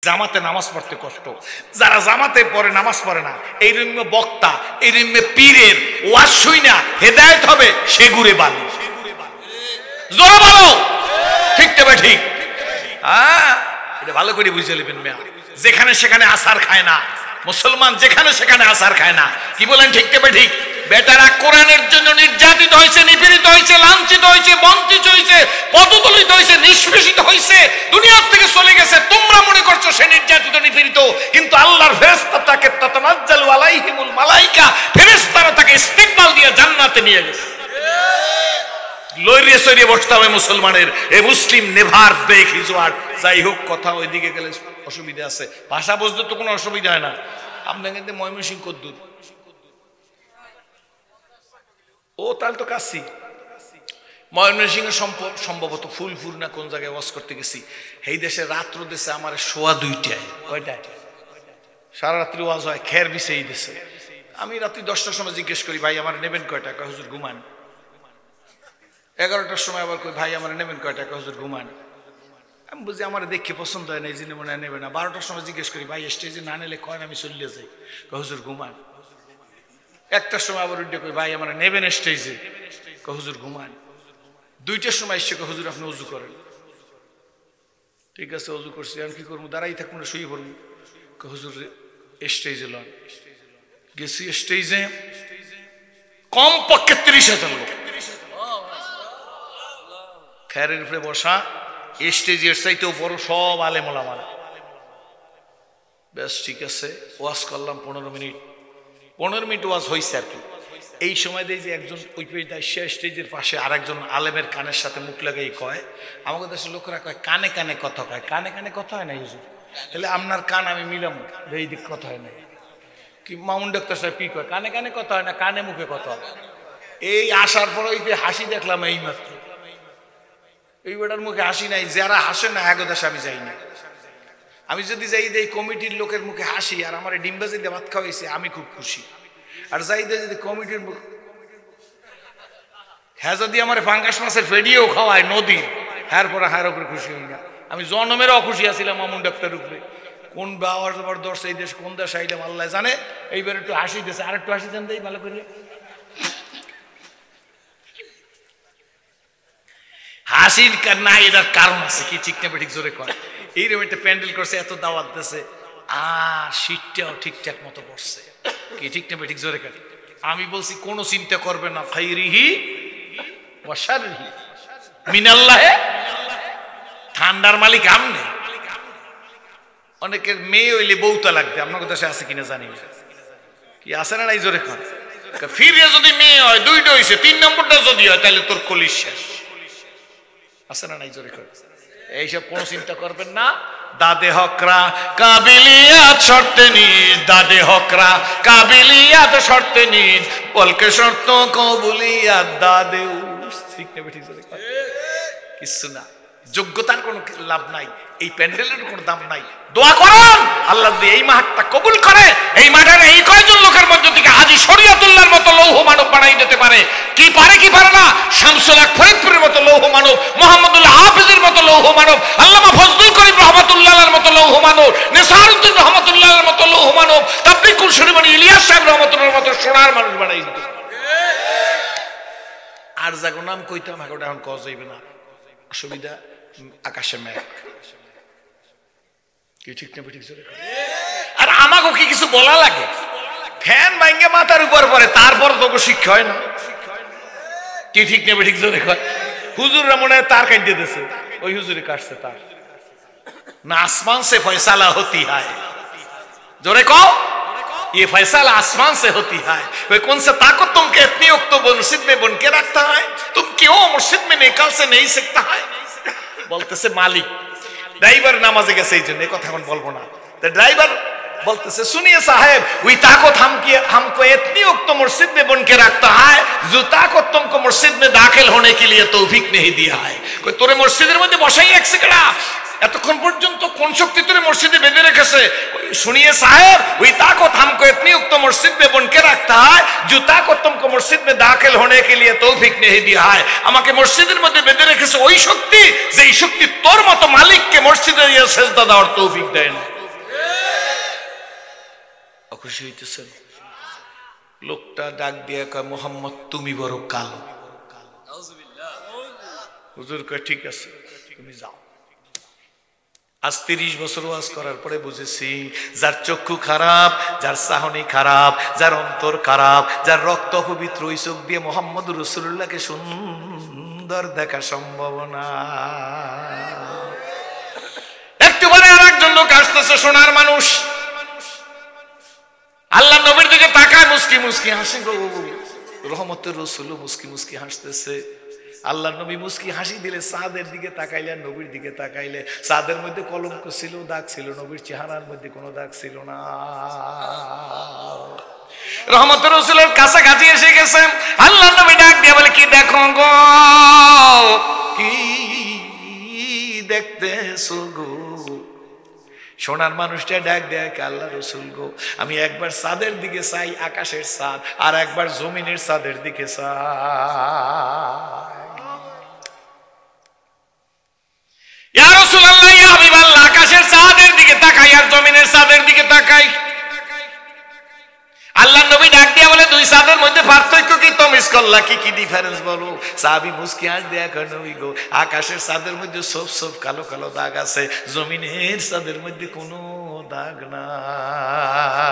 জামাতে নামাজ পড়তে কষ্ট, যারা জামাতে পড়ে নামাজ পড়ে না, এই রম্য বক্তা, এই রম্য পীরের ওয়াজ শুই না হেদায়েত হবে, সে ঘুরে বালি। জোরে বলো ঠিক তবে ঠিক। হ্যাঁ, এটা ভালো করে বুঝে নেবেন মেয়া। যেখানে সেখানে আসার খায় না মুসলমান, যেখানে সেখানে আসার খায় না। কি বলেন ঠিক তবে ঠিক? বেটারা কোরআনের জন্য নির্যাতিত হয়েছে, নিপীড়িত হয়েছে, লাঞ্ছিত হয়েছে, বঞ্চিত হয়েছে, পদদলিত হয়েছে, নিষ্পেষিত হয়েছে, দুনিয়ার থেকে চলে গেছে। তোমরা মনে করছো সে নির্যাতিত নিপীড়িত, কিন্তু আল্লাহর ফেরেশতা তাকে তাতানাজ্জালু আলাইহিমুল মালাইকা, ফেরেশতারা তাকে ইস্তিকবাল দিয়ে জান্নাতে নিয়ে গেছে। লইরে সরিয়ে বসতে হবে মুসলমানের। এ মুসলিম নেভার ব্রেক হিজ ওয়ার্ড। যাই হোক, কথা ওইদিকে গেলে অসুবিধা আছে, ভাষা বুঝতে তো কোনো অসুবিধা হয় না। আপনার কিন্তু ময়মনসিংহ কদ্দুর, ও তাহলে তো কাছি। ময়মনসিংহ সম্ভবত ফুলপুর না কোন জায়গায় ওয়াজ করতে গেছি, এই দেশে রাত্র দেশে আমার 2:15 কয়টায় সারা রাত্রি ওয়াজ হয়, খের বিছেই দেশে। আমি রাত্রি 10টার সময় জিজ্ঞেস করি, ভাই আমার নেবেন কয়টা? কয় হুজুর ঘুমান। 11টার সময় আবার কই, ভাই আমার নেবেন কয়টা? কয় হুজুর ঘুমান। আমি বুঝি আমার দেখে পছন্দ হয় না, এই জন্য মনে হয় নেবে না। 12টার সময় জিজ্ঞেস করি, ভাই স্টেজে না নিলে কয় আমি চলিয়ে যাই? কয় হুজুর ঘুমান। 1টার সময় আবার উঠে কই, ভাই আমার নেবেন স্টেজে? কয় হুজুর ঘুমান। 2টার সময় এসে কয় হুজুর আপনি অজু করেন। ঠিক আছে, অজু করছি, আমি কি করবো? দাঁড়াই থাকবো না শুয়ে পড়বো? কয় হুজুর স্টেজে লন। গেছি স্টেজে, কমপক্ষে 30,000 লোক, খেরের উপরে বসা, স্টেজের চাইতেও বড় সব আলেম ওলামা। বেশ ঠিক আছে, ওয়াজ করলাম 15 মিনিট ওয়াজ হয়েছে আর কি। এই সময় দিয়ে যে একজন ওই স্টেজের পাশে আর একজন আলেমের কানের সাথে মুখ লাগাই কয়, আমাদের দেশের লোকেরা কয় কানে কানে কথা কয়। কানে কানে কথা হয় না হুজুর? তাহলে আপনার কান আমি মিলাম, এই দিক কথা হয় না। কি মামুন ডাক্তার সাহেব কি কয়? কানে কানে কথা হয় না, কানে মুখে কথা হয়। এই আসার পর ওই যে হাসি দেখলাম এই মাত্র, এই বেটার মুখে হাসি নাই। যারা হাসে না এক দেশে আমি যাই না। আমি যদি যাই এই কমিটির লোকের মুখে হাসি আর আমার ডিমবাজি দিয়ে ভাত খাওয়াইছে, আমি খুব খুশি। আর যাই যদি কমিটির মুখ, হ্যাঁ যদি আমার পাঙ্গাস মাছের ফেডিয়েও খাওয়ায় নদী, হ্যার পরে হার উপরে খুশি হই না। আমি জন্মের অখুশি আছিলাম মামুন ডাক্তার উপরে। কোন বাবার দর্শ এই দেশ, কোন দেশ আইলাম আল্লাহ জানে। এইবার একটু হাসি দিয়েছে, আর একটু হাসি দেন দেই ভালো করে। হাসির না এটার কারণ আছে, কি ঠিক না ঠিক জোরে কয়। এইরকম একটা প্যান্ডেল করছে, এত দাওয়াত দিয়েছে, আর শীতটাও ঠিকঠাক মতো পড়ছে, কি ঠিক না ঠিক জোরে কয়। আমি বলছি কোনো চিন্তা করবে না, খাইরিহি ওয়া শাররিহি মিনাল্লাহে, ঠান্ডার মালিক আমনে। অনেকের মেয়ে হইলে বউতা লাগবে, আপনার কাছে আছে কিনা জানি না, কি আছে না নাই জোরে কয়। ফিরে যদি মেয়ে হয়, 2টা হয়েছে, 3 নম্বরটা যদি হয় তাহলে তোর কলির শেষ। আছে না নাই জোরে কয়? এইসব কোনো চিন্তা করবেন না। দাদে হকরা কাবিলিয়াত শর্তে নিজ, দাদে হকরা কাবিলিয়াত শর্তে নিজ, বলকে শর্ত কবুলিয়াত দাদে ঠিক না ঠিক জোরে কয়। কিছু না, যোগ্যতার কোনো লাভ নাই, এই প্যান্ডেলের কোনো দাম নাই। দোয়া করুন আল্লাহ যদি এই মাঠটা কবুল করে, এই মাঠের এই কয়জন লোকের মধ্য থেকে হাজী শরীয়তুল্লাহর মতো লৌহ মানব বানাই দিতে পারে। কি পারে কি পারে না? শামসুল হক ফরিদপুরের মতো লৌহ মানব, মোহাম্মদুল্লাহ হাফিজের মতো লৌহ মানব, আল্লামা ফজলুল করিম রহমাতুল্লাহর মতো লৌহ মানব, নেসারউদ্দিন রহমাতুল্লাহর মতো লৌহ মানব, তাবলিগুল শরীফানি ইলিয়াস সাহেব রহমাতুল্লাহর মতো সোনার মানুষ বানাই দিতে। আর যাগো নাম কইতাম এখন এখন কওয়া যাইবে না, অসুবিধা। আকাশে মেঘ, কি ঠিক না ঠিক জোরে। আর আমাকে কি কিছু বলা লাগে? ফ্যান ভাঙ্গে মাথার উপর পরে, তারপর তোকে শিক্ষা হয় না, কি ঠিক না ঠিক জোরে কয়। হুজুররা মনে হয় তার কাটতে দিয়েছে, ওই হুজুরে কাটছে তার না। আসমান সে ফয়সালা হতি হয়, জোরে কও, ये फैसला आसमान से होती है। वे कौन सा ताकत तुमके इतनी वक्त तो मस्जिद में बन के रखता है, तुम क्यों मस्जिद में निकल से नहीं सकता है? বলতেছে মালিক। ড্রাইভার নামাজে গেছে এই জন্য কথা এখন বলবো না। তো ড্রাইভার বলতেছে, सुनिए साहब, वही ताकत हमको इतनी वक्त मस्जिद में बन के रखता है, जो ताकत तुमको मस्जिद में दाखिल होने के लिए तौफीक नहीं दिया है। कोई তোরে মসজিদের মধ্যে বসাই এক সেকেন্ড, এতক্ষণ পর্যন্ত কোন শক্তি তোরে মসজিদে বেঁধে রেখেছে? सुनिए साहब, वही ताकत हमको इतनी वक्त मस्जिद में बन के रखता है, जो ताकत तुमको मस्जिद में दाखिल होने के लिए तौफीक नहीं दिया है। আমাকে মসজিদের মধ্যে বেঁধে রেখেছে ওই শক্তি, যেই শক্তি তোর মতো মালিককে মসজিদে গিয়ে সিজদা দেওয়ার তৌফিক দেয় না। অখুশি হইতেছেন? লোকটা ডাক দিয়ে কয়, মোহাম্মদ তুমি বড় কালো। হুজুর কয়, ঠিক আছে তুমি যাও। আজ 30 বছর ওয়াজ করার পরে বুঝেছি, যার চক্ষু খারাপ, যার চাহনি খারাপ, যার অন্তর খারাপ, যার রক্ত পবিত্র, ওই চোখ দিয়ে মোহাম্মদ রাসূলুল্লাহকে সুন্দর দেখা সম্ভব না। একটু পরে আর একজন লোক আসতেছে, সোনার মানুষ, আল্লাহ নবীর দিকে তাকায়, মুস্কি মুস্কি হাসি গো, রহমতের রাসূল মুস্কি মুস্কি হাসতেছে। আল্লাহ নবী মুস্কি হাসি দিলে সাদের দিকে তাকাইলে, নবীর দিকে তাকাইলে, সাদের মধ্যে কলঙ্ক ছিল, দাগ ছিল, নবীর চেহারার মধ্যে কোনো দাগ ছিল না। রহমতের রাসূলের কাছাকাছি এসে গেছে, আল্লাহ নবী ডাক দিয়ে বলে, কি দেখো গো, কি দেখতেছো গো? সোনার মানুষটা ডাক দেয়, আল্লাহ রসুল গো, আমি একবার চাঁদের দিকে চাই, আকাশের চাঁদ, আর একবার জমিনের চাঁদের দিকে চাই। ইয়া রাসূলুল্লাহ, ইয়া হাবিবাল্লাহ, আকাশের চাঁদের দিকে তাকাই আর জমিনের চাঁদের দিকে তাকাই। আল্লাহ নবী ডাক দিয়া বলে, দুই চাঁদের মধ্যে পার্থক্য কি? তমিজ করলা, কি কি ডিফারেন্স বলো? সাহাবী মুস্কি হাস দেয়া কয়, নবী গো, আকাশের চাঁদের মধ্যে সব সব কালো কালো দাগ আছে, জমিনের চাঁদের মধ্যে কোনো দাগ নাই।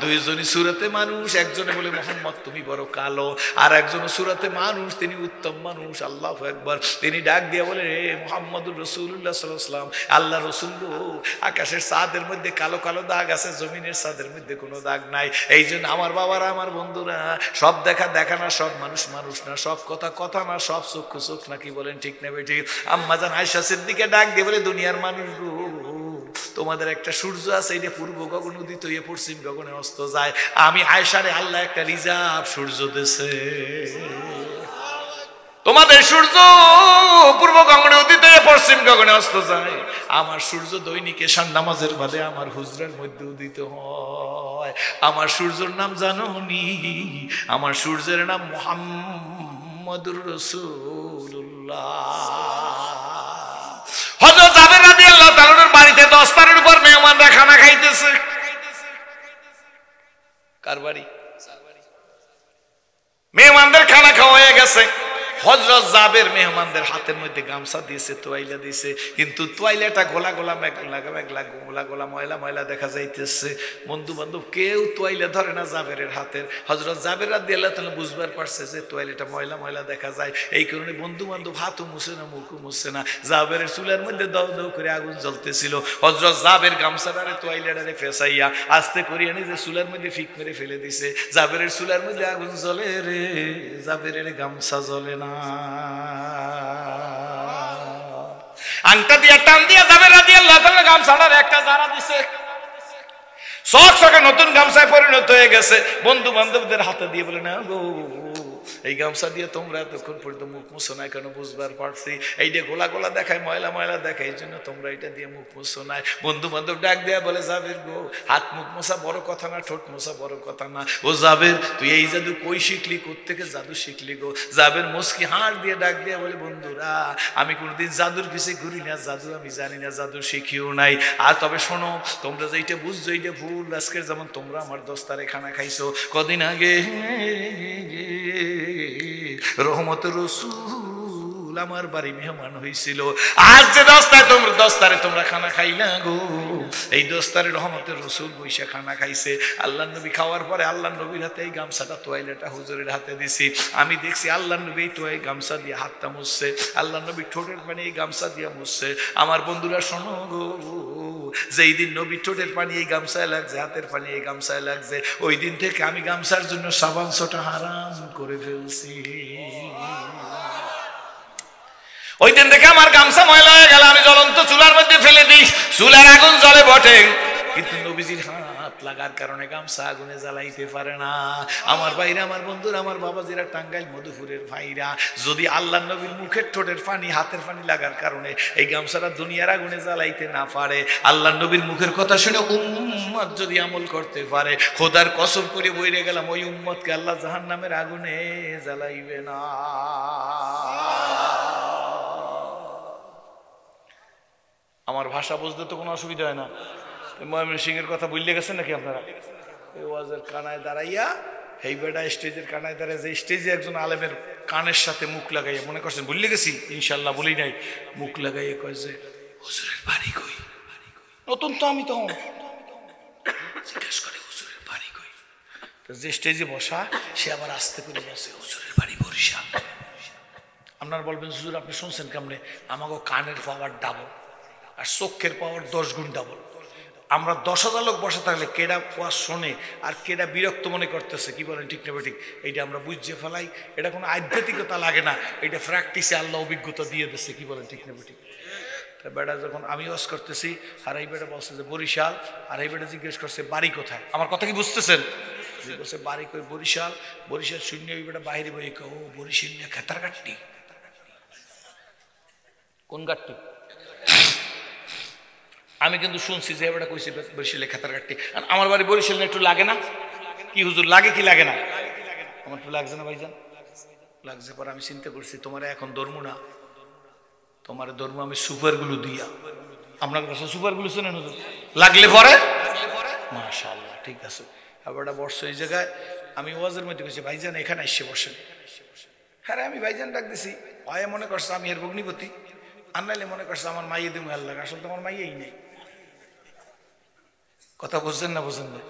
দুইজনই সূরাতে মানুষ, একজনে বলে মুহাম্মদ তুমি বড় কালো, আর একজন সূরাতে মানুষ, তিনি উত্তম মানুষ। আল্লাহু আকবার। তিনি ডাক দিয়া বলে, রে মুহাম্মদুর রাসূলুল্লাহ সাল্লাল্লাহু আলাইহি ওয়াসাল্লাম, আল্লাহ রাসূল গো, আকাশের চাঁদের মধ্যে কালো কালো দাগ আছে, জমিনের চাঁদের মধ্যে কোনো দাগ নাই। এই জন্য আমার বাবারা, আমার বন্ধুরা, সব দেখা দেখা না, সব মানুষ মানুষ না, সব কথা কথা না, সব চক্ষু চোখ না, কি বলেন ঠিক না বেঠিক? আম্মা জান আয়েশা সিদ্দিকা ডাক দিয়ে বলে, দুনিয়ার মানুষ গো, তোমাদের একটা সূর্য আছে, এটা পূর্ব গগন উদিত হয়ে পশ্চিম গগনে অস্ত যায়। আমি আয়েশারে আল্লাহ একটা রিজার্ভ সূর্য দেছে। তোমাদের সূর্য পূর্ব গগনে উদিত হয়ে পশ্চিম গগনে অস্ত যায়, আমার সূর্য দৈনিক এশার নামাজের বাদে আমার হুজরার মধ্যে উদিত হয়। আমার সূর্যের নাম জানোনি? আমার সূর্যের নাম মুহাম্মদুর রাসূলুল্লাহ। হযরত জাবের রাদিয়াল্লাহু তাআলার বাড়িতে দস্তারের উপর মেহমানরা খানা খাইতেছে। কার বাড়ি? মেহমানদের খানা খাওয়া হয়ে গেছে। হযরত জাবের মেহমানদের হাতের মধ্যে গামছা দিয়েছে, তোয়াইলা দিয়েছে, কিন্তু তোয়াইলাটা গোলা গোলা মেঘলা মেঘলা, গোলা গোলা ময়লা ময়লা দেখা যাইতেছে। বন্ধু বান্ধব কেউ তোয়াইলা ধরে না জাবেরের হাতের। হযরত জাবের রাদিয়াল্লাহু তাআলা বুঝবার পারছে যে তোয়াইলাটা ময়লা ময়লা দেখা যায়, এই কারণে বন্ধু বান্ধব হাতও মুছে না, মুখও মুছে না। জাবেরের চুলের মধ্যে দাউ দাউ করে আগুন জ্বলতেছিল। হযরত জাবের গামছাটারে তোয়াইলাটারে ফেসাইয়া আস্তে করে এনে যে চুলের মধ্যে ফিক মেরে ফেলে দিছে। জাবেরের চুলের মধ্যে আগুন জ্বলে রে, জাবেরের গামছা জ্বলে না। আংটা দিয়া টান দিয়া জাবের রাদিয়াল্লাহু তাআলা গামছাটার একটা জারা দিছে, শখ শখে নতুন গামছায় পরিণত হয়ে গেছে। বন্ধু বান্ধবদের হাতে দিয়ে বলে, না গো, এই গামছা দিয়ে তোমরা এতক্ষণ পর্যন্ত মুখ মুছো নাই কেন? বুঝবার পারছি, এইটা গোলা গোলা দেখায়, ময়লা ময়লা দেখায়, এই জন্য তোমরা এটা দিয়ে মুখ মুছো নাই। বন্ধু বান্ধব ডাক দেয়া বলে, জাবের গো, হাত মুখ মোছা বড় কথা না, ঠোঁট মোছা বড় কথা না। ও জাবের, তুই এই জাদু কই শিখলি? কোত্থেকে জাদু শিখলি গো? জাবের মুস্কি হাড় দিয়ে ডাক দেয়া বলে, বন্ধুরা, আমি কোনোদিন জাদুর পিছে ঘুরি না, জাদু আমি জানি না, জাদু শিখিও নাই। আর তবে শোনো, তোমরা যেইটা বুঝছো এইটা ভুল। আজকের যেমন তোমরা আমার দস্তারে খানা খাইছো, কদিন আগে রহমতের রাসূল আমার বাড়ি মেহমান হয়েছিল। আজ যে দস্তারে তোমরা খানা খাইলা গো, এই দস্তারে রহমতের রাসূল বৈশা খানা খাইছে। আল্লাহ নবী খাওয়ার পরে আল্লাহ নবীর হাতে এই গামছাটা, তোয়াইলাটা হুজুরের হাতে দিছি। আমি দেখছি আল্লাহ নবী তোয়াই গামছা দিয়ে হাতটা মুছছে, আল্লাহ নবী ঠোঁটের পানি এই গামছা দিয়ে মুছছে। আমার বন্ধুরা শোনো গো, যেই দিন নবী ঠোঁটের পানি এই গামছায় লাগছে, হাতের পানি এই গামছায় লাগছে, ওই দিন থেকে আমি গামছার জন্য সাবান সোটা হারাম করে ফেলছি। ওই দিন থেকে আমার গামছা ময়লা হয়ে গেল, আমি জ্বলন্ত চুলার মধ্যে ফেলে দিই। চুলার আগুন জ্বলে বটে, কিন্তু নবীজির হাত লাগার কারণে গামছা আগুনে জ্বালাইতে পারে না। আমার ভাইরা, আমার বন্ধুরা, আমার বাবাজিরা, টাঙ্গাইল মধুপুরের ভাইরা, যদি আল্লাহ নবীর মুখের ঠোঁটের পানি, হাতের পানি লাগার কারণে এই গামছাটা দুনিয়ার আগুনে জ্বালাইতে না পারে, আল্লাহ নবীর মুখের কথা শুনে উম্মত যদি আমল করতে পারে, খোদার কসম করে বইরে গেলাম, ওই উম্মতকে আল্লাহ জাহান্নামের আগুনে জ্বালাইবে না। আমার ভাষা বুঝতে তো কোনো অসুবিধা হয় না, ময়মনসিংহের কথা বললে গেছেন নাকি আপনারা? এই ওয়াজের কানায় দাঁড়াইয়া এই বেটা স্টেজের কানায় দাঁড়ায় যে স্টেজে একজন আলেমের কানের সাথে মুখ লাগাইয়া মনে করছেন ভুলে গেছি, ইনশাল্লাহ বলি নাই, মুখ লাগাইয়া কয় যে হুজুরের বাড়ি কই? নতুন তো আমি তখন জিজ্ঞেস করে হুজুরের বাড়ি কই? যে স্টেজে বসা সে আবার আস্তে করে বসে হুজুরের বাড়ি বরিশাল। আপনারা বলবেন হুজুর আপনি শুনছেন কেমনে? আমাকে কানের পাওয়ার ডাবল আর চোখের পাওয়ার 10 গুণ ডাবল। আমরা 10,000 লোক বসে থাকলে কেডা ওয়াজ শোনে আর কেডা বিরক্ত মনে করতেছে, কি বলেন ঠিক না ঠিক? এইটা আমরা বুঝে ফেলাই। এটা কোনো আধ্যাত্মিকতা লাগে না, এটা প্র্যাকটিসে আল্লাহ অভিজ্ঞতা দিয়ে দিচ্ছে, কি বলেন ঠিক না ঠিক? বেটা যখন আমি ওয়াজ করতেছি আর এই বেটা বলছে যে বরিশাল, আর এই বেটা জিজ্ঞেস করছে বাড়ি কোথায়? আমার কথা কি বুঝতেছেন? বলছে বাড়ি কই বরিশাল। বরিশাল শূন্য ওই বেটা বাইরে বই ও বরিশাল নিয়ে খেতার গাট্টি। কোন গাট্টি? আমি কিন্তু শুনছি যে এবারে কইছে বরিশালে খেতার গাট্টি। আমার বাড়ি বরিশাল একটু লাগে না? কি হুজুর লাগে কি লাগে না? আমার একটু লাগছে না ভাইজান? লাগছে। পরে আমি চিন্তা করছি তোমার এখন ধর্ম না, তোমার ধর্ম আমি সুপারগুলো দিয়া। আপনার কাছে সুপারগুলো শোনেন হুজুর? লাগলে পরে মাশাআল্লাহ ঠিক আছে। আবার বর্ষা এই জায়গায় আমি ওয়াজের মধ্যে কইছি ভাইজান এখানে এসে বসেন। হ্যাঁ আমি ভাইজান ডাক দিছি, ভাই মনে করছে আমি এর ভগ্নিপতি, আনলাইলে মনে করছে আমার মাইয়ে দিম আল্লাহ। আসলে তো আমার মাইয়েই নেই। কথা বুঝছেন না? বুঝেন না?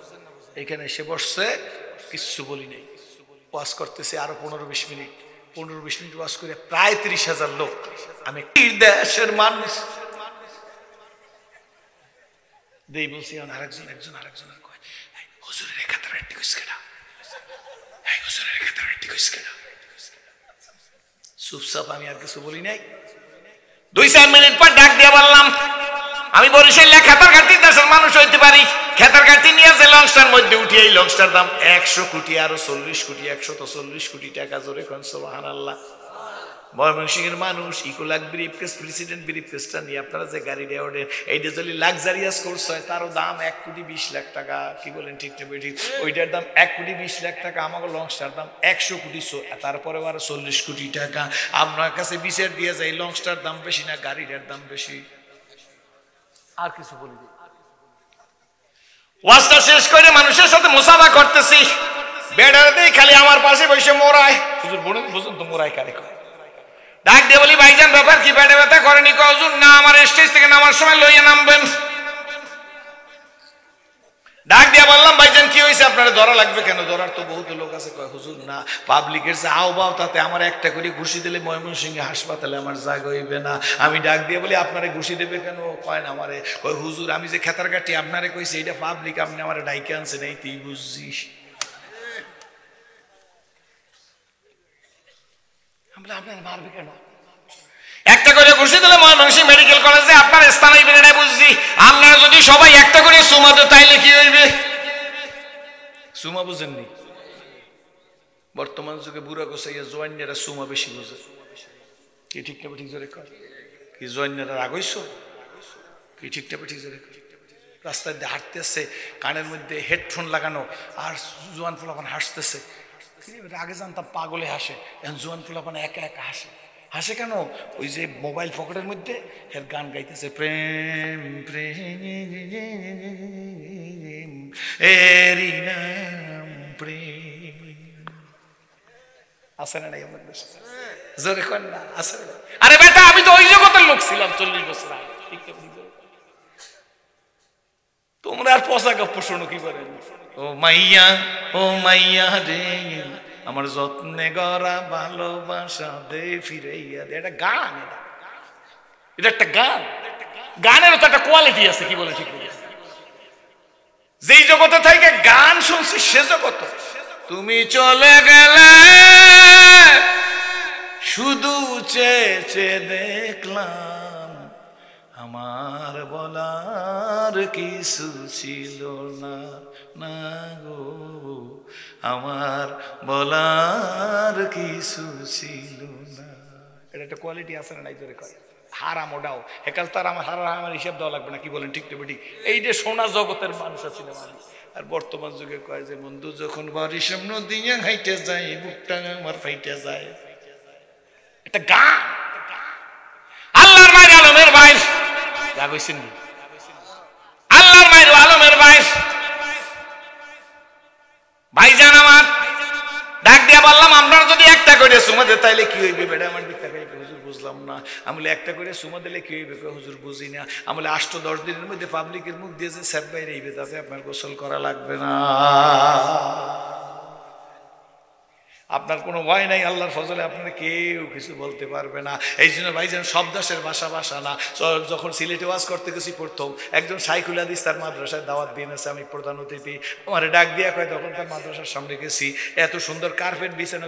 এখানে এসে বসছে, কিচ্ছু বলি নেই। ওয়াজ করতেছে আরো 15-20 মিনিট। 15-20 মিনিট ওয়াজ করে প্রায় 30,000 লোক। আমি দেশের মানুষ দেই বলছি, আরেকজনের কয় হুজুরের খাতার একটি কইস কেডা? হুজুরের খাতার একটি কইস কেডা? চুপচাপ আমি আর কিছু বলি নাই। 2-4 মিনিট পর ডাক দিয়ে বললাম আমি বরিশালে খেতার ঘাটি দেশের মানুষ হইতে পারি। খেতার ঘাটি নিয়ে যে লঞ্চটার মধ্যে উঠি, এই লঞ্চটার দাম 100 কোটি, আরো 40 কোটি, 140 কোটি টাকা। জোরে কোন সুবহানাল্লাহ। ময়মনসিংহের মানুষ ইকোলাক ব্রিফকেস, প্রেসিডেন্ট ব্রিফকেসটা নিয়ে আপনারা যে গাড়িটা ওঠেন, এইটা যদি লাক্সারিয়াস কোর্স হয় তারও দাম 1,20,00,000 টাকা। কি বলেন ঠিক না ঠিক? ওইটার দাম 1,20,00,000 টাকা। আমাকে লঞ্চটার দাম 100 কোটি, তারপরে আরো 40 কোটি টাকা। আপনার কাছে বিচার দিয়ে যায় লঞ্চটার দাম বেশি না গাড়িটার দাম বেশি? আর কিছু বলি দিই। ওয়াজটা শেষ করে মানুষের সাথে মুসাফা করতেছি, বেড়াতে খালি আমার পাশে বসে মোরায়। হুজুর বুঝুন তো মোরায় কারে কয়? ডাক দিয়ে বলি ভাইজান ব্যাপার কি? পেটে ব্যথা করেনি? হুজুর না, আমার স্টেজ থেকে নামার সময় লইয়া নামবেন। ডাক দিয়ে বললাম ভাইজান কি হয়েছে? আপনারা ধরা লাগবে কেন? ধরার তো বহুত লোক আছে। কয় হুজুর না, পাবলিকের যে আহ্বাও তাতে আমার একটা করে ঘুষি দিলে ময়মনসিংহে হাসপাতালে আমার জায়গা হইবে না। আমি ডাক দিয়ে বলি আপনারে ঘুষি দেবে কেন? কয় না আমারে। কয় হুজুর আমি যে খেতার গাটি আপনারে কইছি এটা পাবলিক, আপনি আমার ডাইকে আনছেন, এই তুই বুঝছিস? আপনার মারবে কেন? একটা করে ঘুষি দিলে ময়মনসিংহ মেডিকেল কলেজে আপনার স্থান হইবে না, বুঝছি। আপনারা যদি সবাই একটা করে সুমা দেন তাইলে কি হইবে? সুমা বুঝেননি? বর্তমান যুগে বুড়া গোসাইয়া জোয়ান্যেরা সুমা বেশি বুঝে। কি ঠিক না ঠিক জোরে কর? কি জোয়ান্যেরা রাগ হইছ? কি ঠিক না ঠিক জোরে কর? রাস্তায় দিয়ে হাঁটতেছে, কানের মধ্যে হেডফোন লাগানো, আর জোয়ান ফুলাপান হাসতেছে। আগে জানতাম পাগলে হাসে, এখন জোয়ান ফুলাপান একা একা হাসে। হাসে কেন? ওই যে মোবাইল পকেটের মধ্যে এর গান গাইতেছে, প্রেম প্রেম এরি নাম প্রেম। আছে না নাই আমাদের দেশে? জোরে কর না, আছে না? আরে বেটা আমি তো ওই জগতের লোক ছিলাম 40 বছর আগে। তোমরা আর পচা গপ্প শোনো কি করে? ও মাইয়া রে আমার যত্নে গড়া ভালোবাসা দে ফিরাইয়া দে। এটা গান, এটা একটা গান। গানেরও তো একটা কোয়ালিটি আছে, কি বলে ঠিক? যেই জগতে থেকে গান শুনছি সে জগৎ। তুমি চলে গেলে শুধু চেয়ে দেখলাম, আমার বলার কিছু ছিল না, না গো আমার বলার কিছু ছিল না। এটা একটা কোয়ালিটি আছে না নাই? জোরে কয় হারাম ওটাও একাল তার আমার আমার হিসাব দেওয়া লাগবে না, কি বলেন ঠিক ঠিক? এই যে সোনা জগতের মানুষ আছে না। আর বর্তমান যুগে কয় যে বন্ধু যখন বাড়ির সামনে দিয়ে হাইটে যায় বুকটা আমার ফাইটে যায়। এটা গান। আল্লাহর মায়ের আলমের ভাই রাগ হইছেন, আল্লাহর মায়ের সুমা দে, তাইলে কি হইবে বেটা আমার দিক থেকে? হুজুর বুঝলাম না। আমি বলে একটা করে সুমা দিলে কি হইবে? হুজুর বুঝি না। আমি বলে 8-10 দিনের মধ্যে পাবলিকের মুখ দিয়ে যে স্যাপ বাইরে হইবে, তাতে আপনার গোসল করা লাগবে না, আপনার কোনো ভয় নাই। আল্লাহর ফজলে আপনার কেউ কিছু বলতে পারবে না। এই জন্য ভাইজান সব দেশের ভাষা না। যখন সিলেটে ওয়াজ করতে গেছি প্রথম, একজন শাইখুল হাদিস তার মাদ্রাসায় দাওয়াত দিয়ে এনেছে, আমি প্রধান অতিথি। আমার ডাক দিয়া কয়, তখন তার মাদ্রাসার সামনে গেছি, এত সুন্দর কার্পেট বিছানো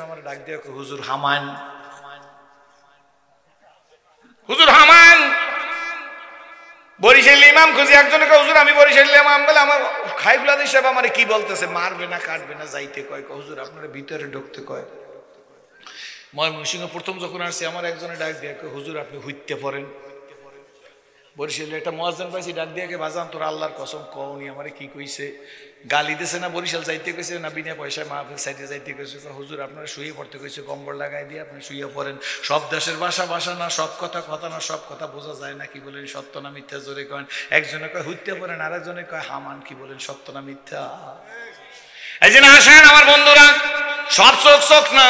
আমার ডাক দিয়া কয়, হুজুর হামান, হুজুর হামান। বরিশাল ইমাম খুঁজি, একজনে কয় হুজুর আমি বরিশাল ইমাম। বলে আমার শাইখুল হাদিস সাহেব আমার কি বলতেছে, মারবে না কাটবে না, যাইতে কয়। হুজুর আপনারা ভিতরে ঢুকতে কয়। ময়মনসিংহ প্রথম যখন আসছি, আমার একজনে ডাক দিয়ে কয়, হুজুর আপনি হইতে পারেন। বরিশালে একটা মুয়াজ্জিন পাইছি, ডাক দিয়ে বাজান তোর আল্লাহর কসম কওনি আমারে কি কইছে, গালি দিছে না বরিশাল যাইতে কইছে না বিনা পয়সায় মাহফিল সাইডে যাইতে কইছে? হুজুর আপনারা শুয়ে পড়তে কইছে, কম্বল লাগাই দিয়ে আপনি শুয়ে পড়েন। সব দেশের ভাষা না, সব কথা না, সব কথা বোঝা যায় না, কি বলেন সত্য না মিথ্যা? জোরে কয়েন। একজনে কয় হইতে পারেন, আর একজনে কয় হামান, কি বলেন সত্য না মিথ্যা? এই যে আসেন আমার বন্ধুরা, সব চোখ না।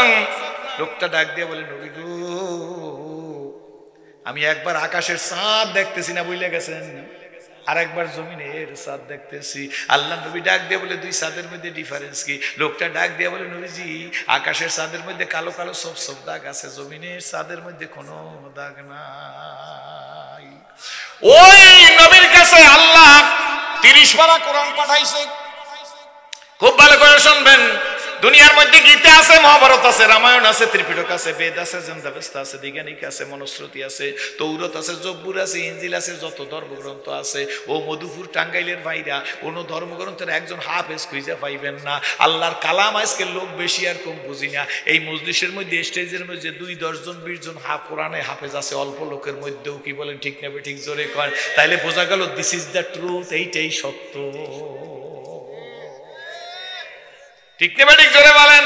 লোকটা ডাক দিয়ে বলে, নবী গো আমি একবার আকাশের চাঁদ দেখতেছি না বুঝলে গেছেন, আর একবার জমিনের চাঁদ দেখতেছি। আল্লাহ নবী ডাক দিয়ে বলে, দুই চাঁদের মধ্যে ডিফারেন্স কি? লোকটা ডাক দিয়ে বলে, নবীজি আকাশের চাঁদের মধ্যে কালো কালো সব দাগ আছে, জমিনের চাঁদের মধ্যে কোনো দাগ নাই। ওই নবীর কাছে আল্লাহ 30 পারা কোরআন পাঠাইছে। খুব ভালো করে শুনবেন, দুনিয়ার মধ্যে গীতা আছে, মহাভারত আছে, রামায়ণ আছে, ত্রিপিটক আছে, বেদ আছে, জন্দাবেস্তা আছে, দিগানিক আছে, মনুশ্রুতি আছে, তৌরত আছে, জব্বুর আছে, ইঞ্জিল আছে, যত ধর্মগ্রন্থ আছে। ও মধুপুর টাঙ্গাইলের ভাইরা, কোনো ধর্মগ্রন্থের একজন হাফেজ খুঁজে পাইবেন না। আল্লাহর কালাম আজকে লোক বেশি আর কম বুঝি না। এই মজলিসের মধ্যে স্টেজের মধ্যে 2-10 জন 20 জন কোরআনে হাফেজ আছে অল্প লোকের মধ্যেও, কি বলেন ঠিক না ঠিক? জোরে কয়। তাইলে বোঝা গেল দিস ইজ দ্য ট্রুথ, এইটাই সত্য। ঠিক না ঠিক? জোরে বলেন।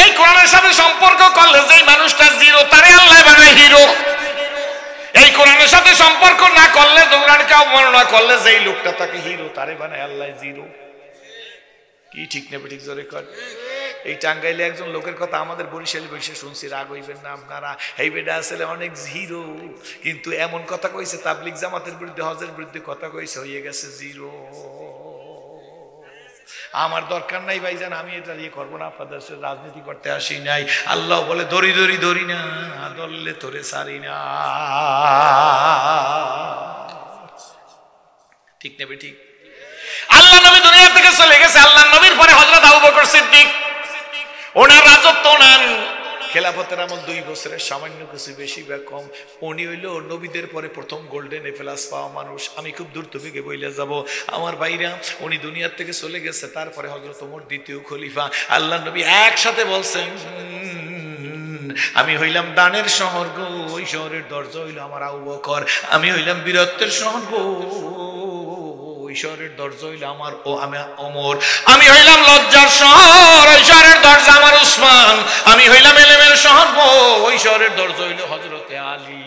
এই কোরআনের সাথে সম্পর্ক করলে যেই মানুষটা জিরো, তারে আল্লাহ বানায় হিরো। এই কোরআনের সাথে সম্পর্ক না করলে, দৌড়ানকে অবমাননা করলে যেই লোকটা তাকে হিরো, তারে বানায় আল্লাহ জিরো। কি ঠিক না ঠিক? জোরে কর। এই টাঙ্গাইলে একজন লোকের কথা আমাদের বরিশালে বসে শুনছি, রাগ হইবেন না আপনারা। এই বেটা আসলে অনেক জিরো, কিন্তু এমন কথা কইছে, তাবলিগ জামাতের বিরুদ্ধে, হজের বিরুদ্ধে কথা কইছে, হয়ে গেছে জিরো। আমার দরকার নাই ভাইজান, আমি এটা ইয়ে করবো না, আপনাদের রাজনীতি করতে আসি নাই। আল্লাহ বলে, ধরি না, ধরলে তোরে সারি না। ঠিক নেবে ঠিক? আল্লাহ নবী দুনিয়া থেকে চলে গেছে, আল্লাহ নবীর পরে হযরত আবু বকর সিদ্দিক, ওনার রাজত্ব ওনার খেলাফতের আমল 2 বছরের সামান্য কিছু বেশি বা কম। উনি হইল নবীদের পরে প্রথম গোল্ডেন এপ্লাস পাওয়া মানুষ। আমি খুব দূর থেকে বইলে যাব আমার ভাইরা, উনি দুনিয়ার থেকে চলে গেছে, তারপরে হযরত ওমর দ্বিতীয় খলিফা। আল্লাহ নবী একসাথে বলছেন, আমি হইলাম দানের শহর গো, ওই শহরের দরজা হইল আমার আবু বকর। আমি হইলাম বীরত্বের শহর গো, ওই শহরের দরজা হইল আমার আমি ওমর। আমি হইলাম লজ্জার শহর, ওই শহরের দরজা আমার উসমান। আমি হইলাম এলেমের শহর গো, ওই শহরের দরজা হইল হযরতে আলী।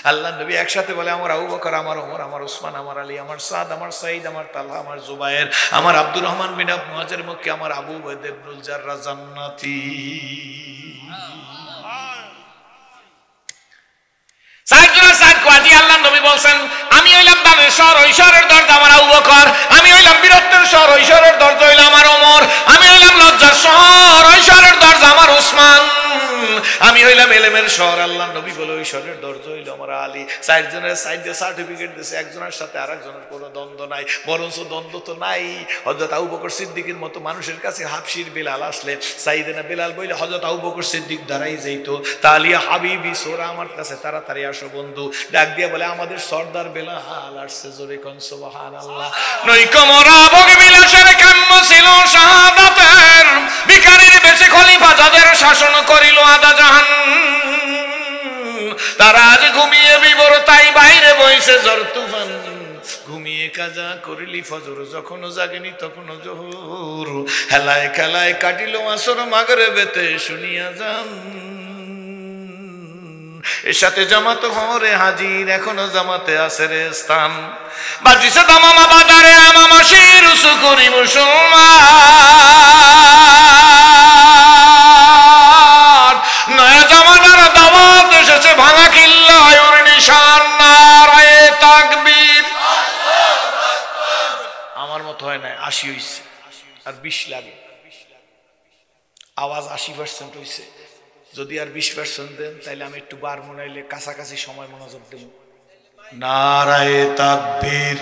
আল্লাহ নবী একসাথে বলে, আমার আবু বকর, আমার ওমর, আমার উসমান, আমার আলী, আমার সাদ, আমার সাইদ, আমার তালহা, আমার জুবায়ের, আমার আব্দুর রহমান বিন মুহাজির মক্কি, আমার আবু উবাইদা ইবনুল জাররাহ জান্নাতি। আল্লাহ নবী বলছেন, আমি হইলাম দানের শহর, ওই শহরের দরজা আমার আবু বকর। আমি হইলাম বীরত্বের শহর, ওই শহরের দরজা হইল আমার ওমর। আমি হইলাম লজ্জার শহর, ওই শহরের দরজা আমার উসমান। আমি হইলাম এলেমের শহর, আল্লাহ নবী বলে, ওই শহরের দরজা হইল আমার আলী। 4 জনের সাইডে সার্টিফিকেট দিয়েছে, একজনের সাথে আরেকজনের কোনো দ্বন্দ্ব নাই। বরঞ্চ দ্বন্দ্ব তো নাই, হযরত আবু বকর সিদ্দিকের মতো মানুষের কাছে হাফসির বেলাল আসলে সাইয়েদনা বেলাল বলে হযরত আবু বকর সিদ্দিক দাঁড়াই যাইতো, তালিয়া হাবিবি সোরা আমার কাছে তাড়াতাড়ি আসো বন্ধু। ডাক দিয়া বলে, আমাদের সর্দার বেলাল আসছে। জোরে কোন সুবহানাল্লাহ। নইকো মোরা ভোগ বিলাসের কাম্য ছিল শাহাদাতের, ভিখারির বেশে খলিফা যাদের শাসন করিল আদা জাহান। তারা আজ ঘুমিয়ে বিবর, তাই বাইরে বইছে ঝড় তুফান। ঘুমিয়ে কাজা করিলি ফজর, যখন জাগেনি তখন জোহর। হেলায় খেলায় কাটিল আসর, মাগরিবেতে শুনিয়া যান। এর সাথে জামাত হরে হাজির, এখনো জামাতে আছে রে স্থান। বাজিছে দামামা বাজারে, আমামা শির উসু করি মুসলমান। 80 হইছে আর 20 লাগে, আওয়াজ 80% হইছে। যদি আর 20% দেন তাহলে আমি একটু বার মনাইলে কাছাকাছি সময় মনোযোগ দেব। নারায়ে তাকবীর।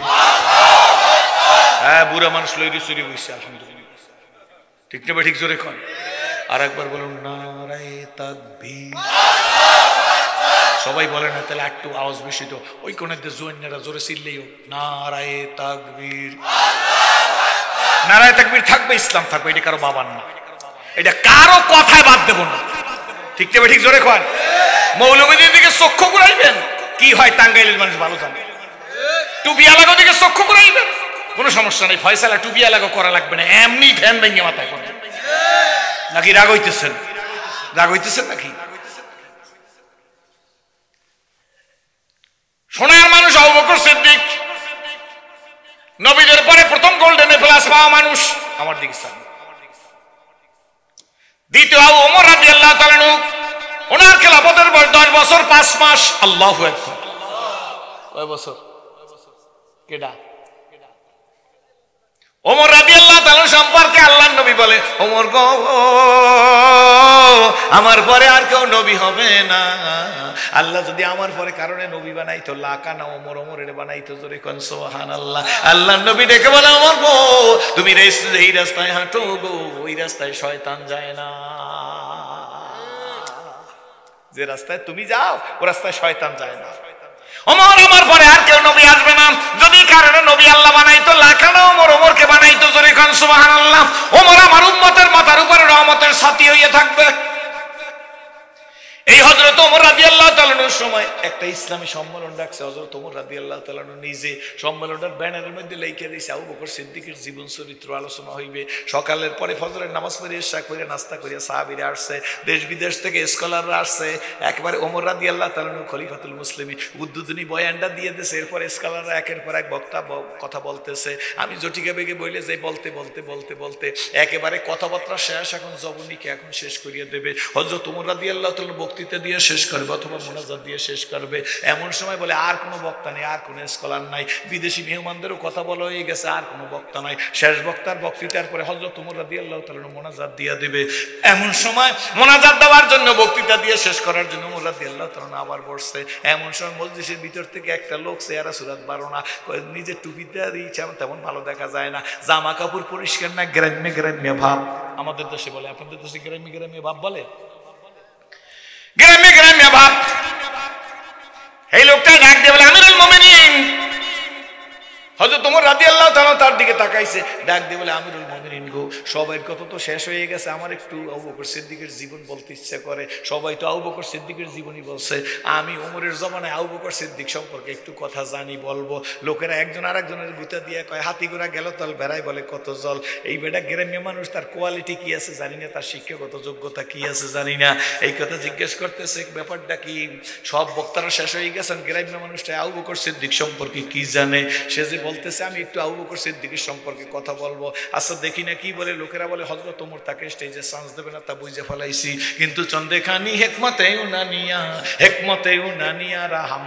হ্যাঁ, বুড়া মানুষ লইরে চুরি বইছে, আলহামদুলিল্লাহ। ঠিক না ঠিক জোরে কন। আর একবার বলুন নারায়ে তাকবীর। সবাই বলে না, তাহলে একটু আওয়াজ বেশি তো ওই কোণেতে জোয়ান্নারা জোরে চিল্লেই হোক নারায়ে তাকবীর। নারায়ে তাকবীর থাকবে, ইসলাম থাকবে, এটা কারো বাবার না, এটা কারো কথায় বাদ দেব না। ঠিক না ঠিক জোরে কন। মৌলবীদের দিকে চক্ষু ঘুরাইবেন, কি হয় টাঙ্গাইলের মানুষ ভালো জানে। টুপি আলাগো দিকে চক্ষু ঘুরাইবেন, কোনো সমস্যা নেই, ফয়সালা টুপি আলাগো করা লাগবে না, এমনি ফ্যান ভেঙে মাথায় করবেন। নাকি রাগ হইতেছেন? রাগ হইতেছেন নাকি? সোনার মানুষ আবু বকর সিদ্দিক, নবীদের পরে প্রথম গোল্ডেন প্লাস পাওয়া মানুষ। আমার দিকে স্যার। দ্বিতীয় আবু ওমর রাদিয়াল্লাহু তাআলা আনহু, ওনার খেলাফতের বয়স 10 বছর 5 মাস। আল্লাহু আকবার। কয় বছর? কেডা? ওমর রাদিয়াল্লাহু তাআলা সম্পর্কে আল্লাহর নবী বলে, ওমর গো, আমার পরে আর কেউ নবী হবে না। আল্লাহ যদি আমার পরে কারণে নবী বানাইতো, লাকানা ওমর, ওমরের বানাইতো। জোরে কোন সুবহানাল্লাহ। আল্লাহর নবী ডেকে বলে, ওমর গো, তুমি এই রাস্তায় হাঁটো গো, ওই রাস্তায় শয়তান যায় না। যে রাস্তায় তুমি যাও ও রাস্তায় শয়তান যায় না। ওমর, আমার পরে আর কেউ নবী আসবে না, যদি কারণে নবী আল্লাহ বানাইতো, লাখানা ওমর, ওমরকে বানাইতো। জোরে কোন সুবহানাল্লাহ। ওমর আমার উম্মতের মাথার উপরে রহমতের সাথী হইয়া থাকবে। এই হযরত ওমর রাদিয়াল্লাহু তাআলা আনহুর সময় একটা ইসলামী সম্মেলন ডাকছে। হযরত ওমর রাদিয়াল্লাহু তাআলা আনহু নিজে সম্মেলনের ব্যানারের মধ্যে লিখে দিয়েছে, আবু বকর সিদ্দিকের জীবন চরিত্র আলোচনা হইবে। সকালের পরে ফজরের নামাজ পড়ে ইশা করে নাস্তা করে সাহাবীরা আসছে, দেশ বিদেশ থেকে স্কলাররা আসছে। একবারে ওমর রাদিয়াল্লাহু তাআলা আনহু খলিফাতুল মুসলিমিন উদ্বোধনী বয়ানটা দিয়ে দিয়েছে। এরপর স্কলাররা একের পর এক বক্তা কথা বলতেছে। আমি জটিকা বেগে বইলে যে বলতে বলতে বলতে বলতে একেবারে কথাবার্তা শেষ, এখন জবনীকে এখন শেষ করিয়ে দেবে। হযরত ওমর রাদিয়াল্লাহু তাআলা বক্তৃতা দিয়ে শেষ করবে অথবা মোনাজাত দিয়ে শেষ করবে। এমন সময় বলে আর কোনো বক্তা নেই, আর কোনো স্কলার নাই, বিদেশি মেহমানদেরও কথা বলা হয়ে গেছে, আর কোনো বক্তা নাই। শেষ বক্তার বক্তৃতার পরে হযরত ওমর রাদিয়াল্লাহু তাআলা মোনাজাত দিয়ে দিবে। এমন সময় মোনাজাত দেওয়ার জন্য, বক্তৃতা দিয়ে শেষ করার জন্য ওমর রাদিয়াল্লাহু তাআলা আবার বসছে। এমন সময় মজলিসের ভিতর থেকে একটা লোক, চেহারা সুরাত বারো না, নিজের টুপিতে দিয়েছে, তেমন ভালো দেখা যায় না, জামা কাপড় পরিষ্কার না, গ্রাম্য গ্রাম্য ভাব। আমাদের দেশে বলে, আপনাদের দেশে গ্রাম্য গ্রাম্য ভাব বলে? গ্রামে গ্রামে ভাব। এই লোকটা ডাক দিয়ে বলে, আমিরুল মুমিনিন। হযরত ওমর রাদিয়াল্লাহু তাআলা তার দিকে তাকাইছে, ডাক দিয়ে বলে, আমিরুল মুমিনিন গো, সবার কথা তো শেষ হয়ে গেছে, আমার একটু আবু বকর সিদ্দিকের জীবন বলতে ইচ্ছা করে। সবাই তো আবু বকর সিদ্দিকের জীবনই বলছে, আমি ওমরের জমানায় আবু বকর সিদ্দিক সম্পর্কে একটু কথা জানি, বলবো। লোকেরা একজন আরেকজনের গুতা দিয়ে কয়, হাতি ঘোড়া গেল তল বেড়াই বলে কত জল। এই বেটা গ্রাম্য মানুষ, তার কোয়ালিটি কি আছে জানি না, তার শিক্ষাগত যোগ্যতা কি আছে জানি না, এই কথা জিজ্ঞেস করতেছে। ব্যাপারটা কি? সব বক্তারা শেষ হয়ে গেছেন, গ্রাম্য মানুষটা আবু বকর সিদ্দিক সম্পর্কে কি জানে? সে যে বলতেছে, আমি একটু আবু বকর সিদ্দিকের সম্পর্কে কথা বলবো। আচ্ছা দেখি না কি বলে। লোকেরা বলে, হযরত ওমর তাকে স্টেজে চান্স দেবে না, তা বুঝে ফেলাইছি, কিন্তু চন্দেখানি হেকমতে উনানিয়া রাহাম।